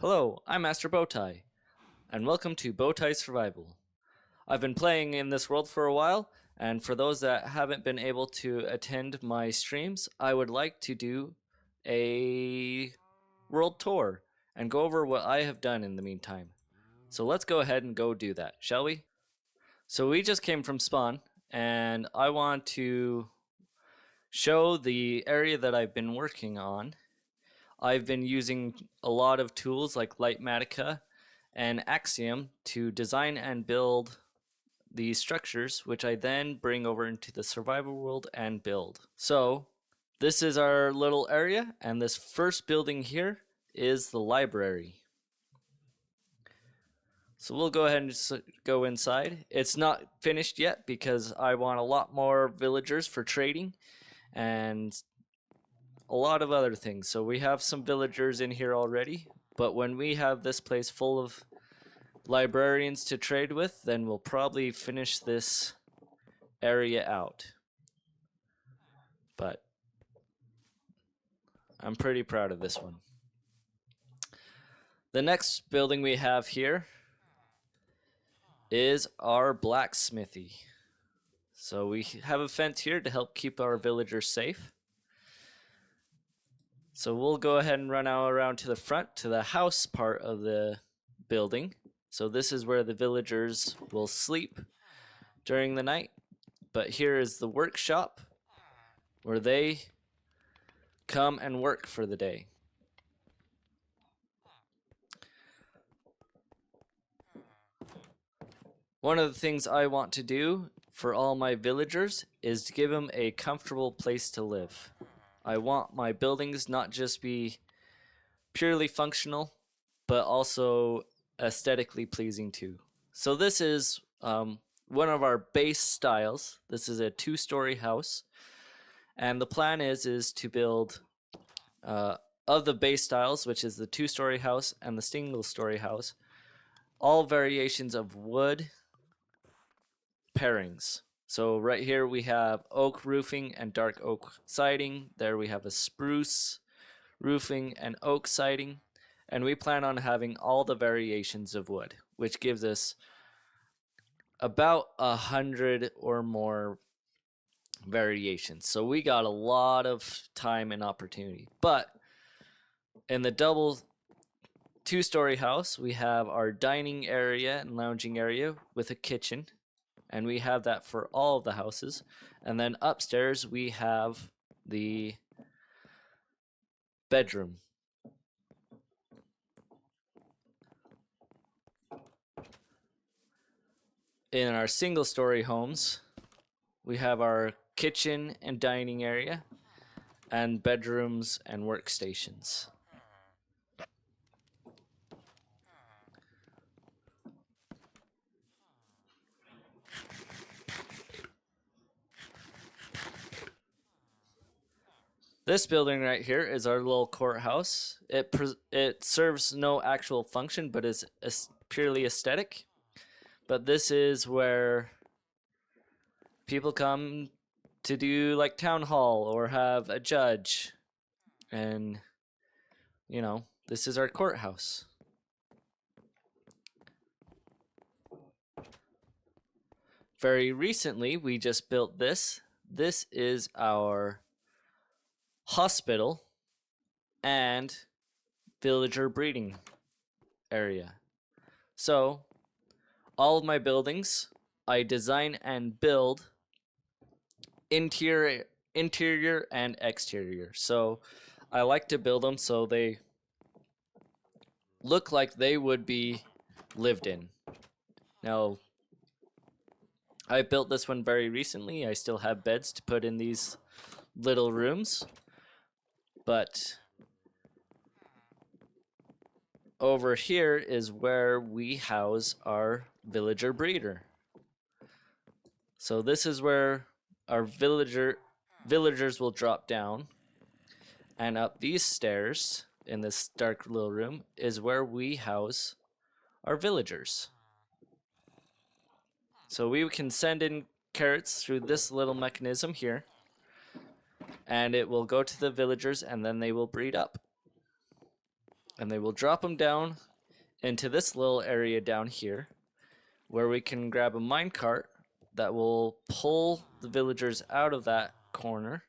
Hello, I'm Master Bowtie, and welcome to Bowtie Survival. I've been playing in this world for a while, and for those that haven't been able to attend my streams, I would like to do a world tour and go over what I have done in the meantime. So let's go ahead and go do that, shall we? So we just came from spawn, and I want to show the area that I've been working on. I've been using a lot of tools like Lightmatica and Axiom to design and build these structures, which I then bring over into the survival world and build. So this is our little area, and this first building here is the library. So we'll go ahead and go inside. It's not finished yet because I want a lot more villagers for trading and a lot of other things. So we have some villagers in here already, but when we have this place full of librarians to trade with, then we'll probably finish this area out. But I'm pretty proud of this one. The next building we have here is our blacksmithy. So we have a fence here to help keep our villagers safe. So we'll go ahead and run around to the front to the house part of the building. So this is where the villagers will sleep during the night. But here is the workshop where they come and work for the day. One of the things I want to do for all my villagers is to give them a comfortable place to live. I want my buildings not just be purely functional, but also aesthetically pleasing too. So this is one of our base styles. This is a 2-story house, and the plan is to build of the base styles, which is the 2-story house and the single-story house, all variations of wood pairings. So right here we have oak roofing and dark oak siding. There we have a spruce roofing and oak siding. And we plan on having all the variations of wood, which gives us about 100 or more variations. So we got a lot of time and opportunity. But in the double 2-story house, we have our dining area and lounging area with a kitchen. And we have that for all of the houses. And then upstairs, we have the bedroom. In our single-story homes, we have our kitchen and dining area and bedrooms and workstations. This building right here is our little courthouse. It serves no actual function, but is purely aesthetic. But this is where people come to do like town hall or have a judge. And, you know, this is our courthouse. Very recently, we just built this. This is our hospital and villager breeding area. So all of my buildings I design and build interior and exterior. So I like to build them so they look like they would be lived in. Now, I built this one very recently. I still have beds to put in these little rooms. But over here is where we house our villager breeder. So this is where our villagers will drop down, and up these stairs in this dark little room is where we house our villagers. So we can send in carrots through this little mechanism here, and it will go to the villagers and then they will breed up. And they will drop them down into this little area down here, where we can grab a minecart that will pull the villagers out of that corner.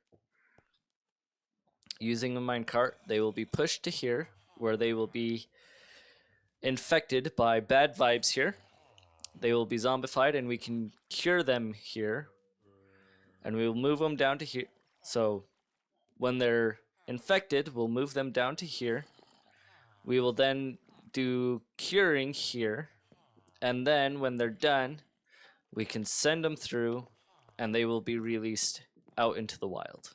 Using the minecart, they will be pushed to here, where they will be infected by bad vibes here. They will be zombified, and we can cure them here. And we will move them down to here. So when they're infected, we'll move them down to here. We will then do curing here. And then when they're done, we can send them through, and they will be released out into the wild.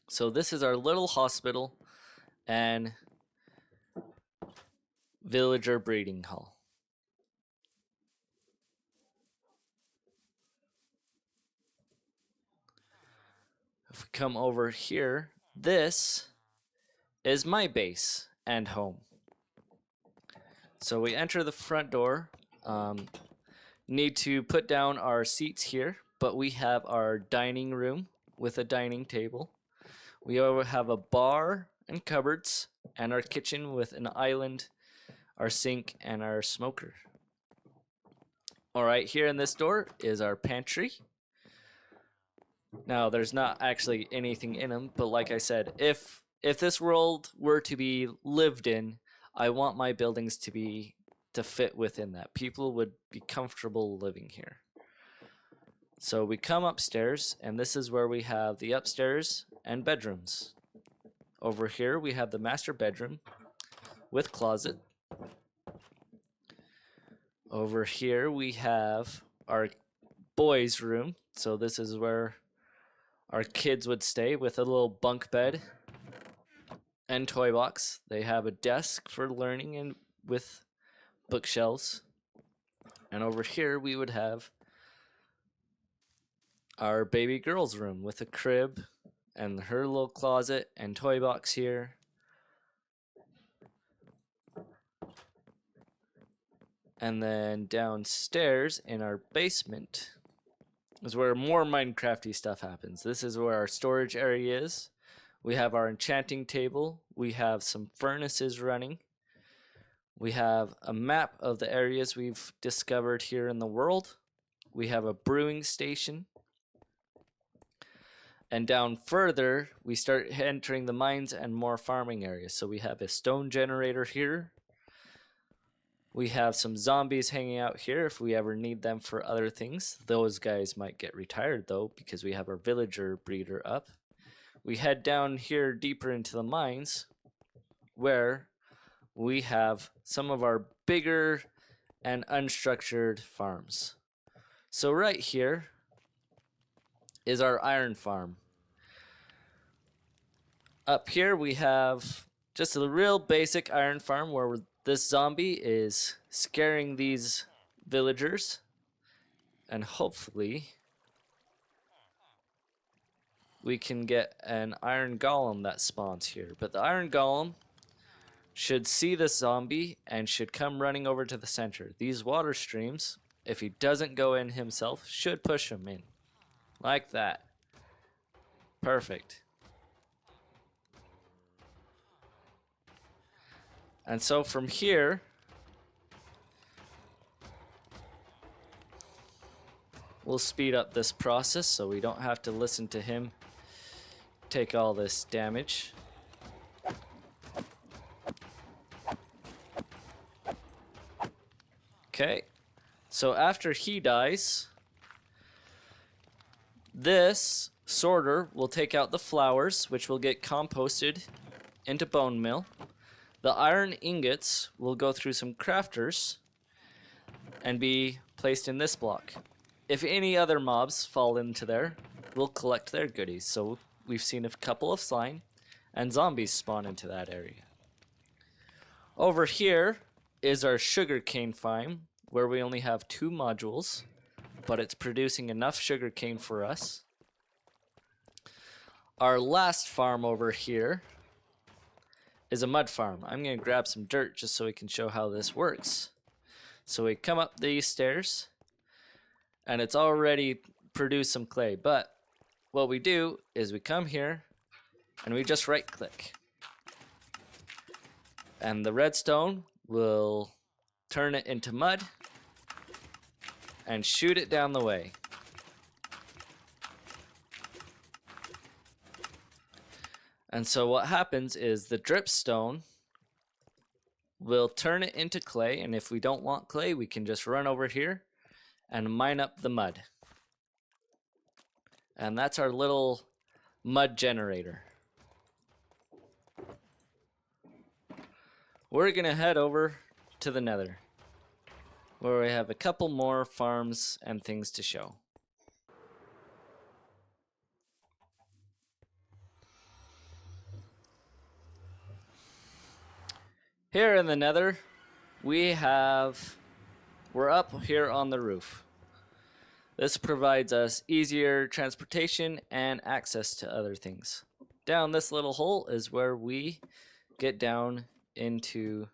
So this is our little hospital and villager breeding hall. If we come over here, this is my base and home. So we enter the front door. Need to put down our seats here, but we have our dining room with a dining table. We have a bar and cupboards, and our kitchen with an island, our sink, and our smoker. Alright, here in this door is our pantry. Now, there's not actually anything in them, but like I said, if this world were to be lived in, I want my buildings to fit within that. People would be comfortable living here. So we come upstairs, and this is where we have the upstairs and bedrooms. Over here we have the master bedroom with closet. Over here we have our boys' room. So this is where our kids would stay, with a little bunk bed and toy box. They have a desk for learning and with bookshelves. And over here we would have our baby girl's room with a crib and her little closet and toy box here. And then downstairs in our basement is where more Minecrafty stuff happens. This is where our storage area is. We have our enchanting table. We have some furnaces running. We have a map of the areas we've discovered here in the world. We have a brewing station. And down further, we start entering the mines and more farming areas. So we have a stone generator here. We have some zombies hanging out here if we ever need them for other things. Those guys might get retired though, because we have our villager breeder up. We head down here deeper into the mines, where we have some of our bigger and unstructured farms. So right here is our iron farm. Up here we have just a real basic iron farm where this zombie is scaring these villagers, and hopefully we can get an iron golem that spawns here. But the iron golem should see the zombie and should come running over to the center. These water streams, if he doesn't go in himself, should push him in. Like that. Perfect. And so from here, we'll speed up this process so we don't have to listen to him take all this damage. Okay, so after he dies, this sorter will take out the flowers, which will get composted into bone meal. The iron ingots will go through some crafters and be placed in this block. If any other mobs fall into there, we'll collect their goodies. So we've seen a couple of slime and zombies spawn into that area. Over here is our sugarcane farm, where we only have 2 modules, but it's producing enough sugarcane for us. Our last farm over here is a mud farm. I'm going to grab some dirt just so we can show how this works. So we come up these stairs, and it's already produced some clay, but what we do is we come here and we just right click. And the redstone will turn it into mud and shoot it down the way. And so what happens is the dripstone will turn it into clay, and if we don't want clay, we can just run over here and mine up the mud. And that's our little mud generator. We're gonna head over to the Nether, where we have a couple more farms and things to show. Here in the Nether, we're up here on the roof. This provides us easier transportation and access to other things. Down this little hole is where we get down into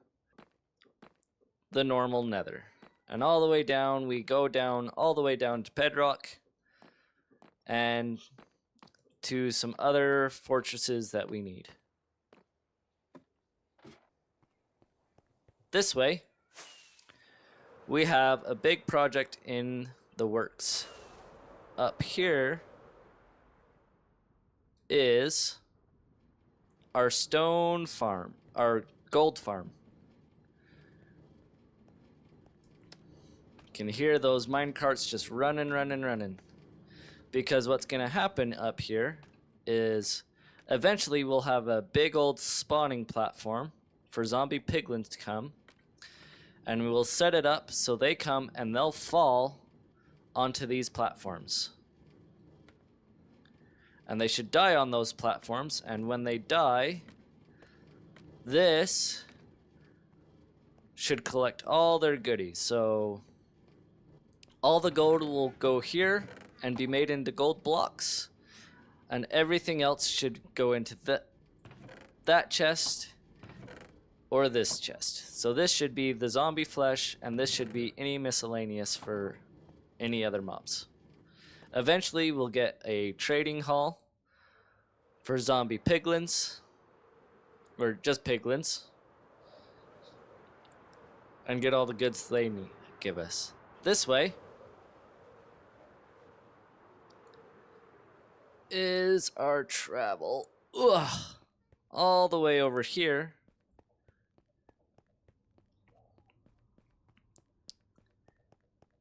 the normal Nether. And all the way down, we go down all the way down to bedrock and to some other fortresses that we need. This way, we have a big project in the works. Up here is our stone farm, our gold farm. You can hear those mine carts just running. Because what's going to happen up here is eventually we'll have a big old spawning platform for zombie piglins to come. And we will set it up so they come and they'll fall onto these platforms. And they should die on those platforms, and when they die, this should collect all their goodies. So all the gold will go here and be made into gold blocks, and everything else should go into that chest or this chest. So this should be the zombie flesh, and this should be any miscellaneous for any other mobs. Eventually we'll get a trading hall for zombie piglins, or just piglins, and get all the goods they give us. This way is our travel. Ugh. All the way over here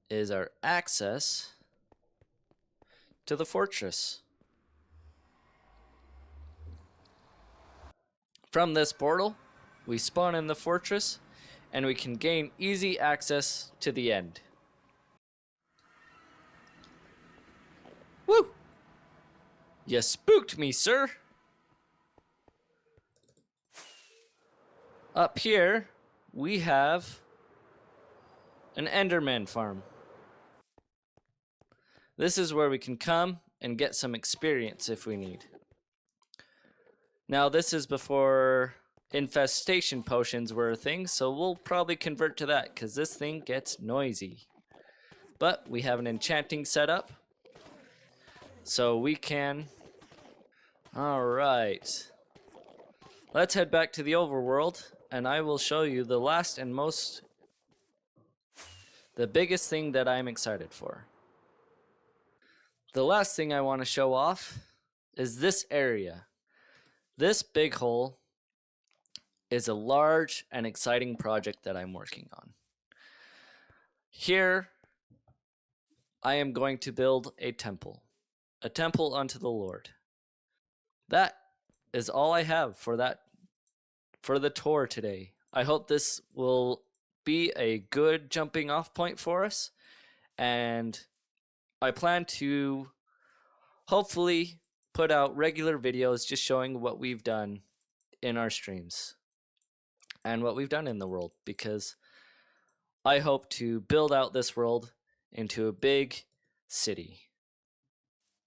is our access to the fortress. From this portal, we spawn in the fortress, and we can gain easy access to the end. Woo! You spooked me, sir! Up here, we have an Enderman farm. This is where we can come and get some experience if we need. Now, this is before infestation potions were a thing, so we'll probably convert to that because this thing gets noisy. But we have an enchanting setup, so we can... Alright. Let's head back to the overworld, and I will show you the last and the biggest thing that I'm excited for. The last thing I want to show off is this area. This big hole is a large and exciting project that I'm working on. Here, I am going to build a temple unto the Lord. That is all I have for the tour today. I hope this will be a good jumping off point for us, and I plan to hopefully put out regular videos just showing what we've done in our streams and what we've done in the world, because I hope to build out this world into a big city,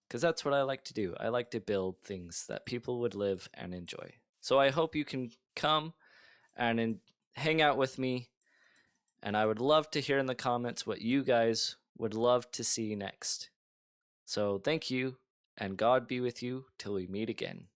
because that's what I like to do. I like to build things that people would live and enjoy. So I hope you can come and hang out with me, and I would love to hear in the comments what you guys would love to see next. So thank you, and God be with you till we meet again.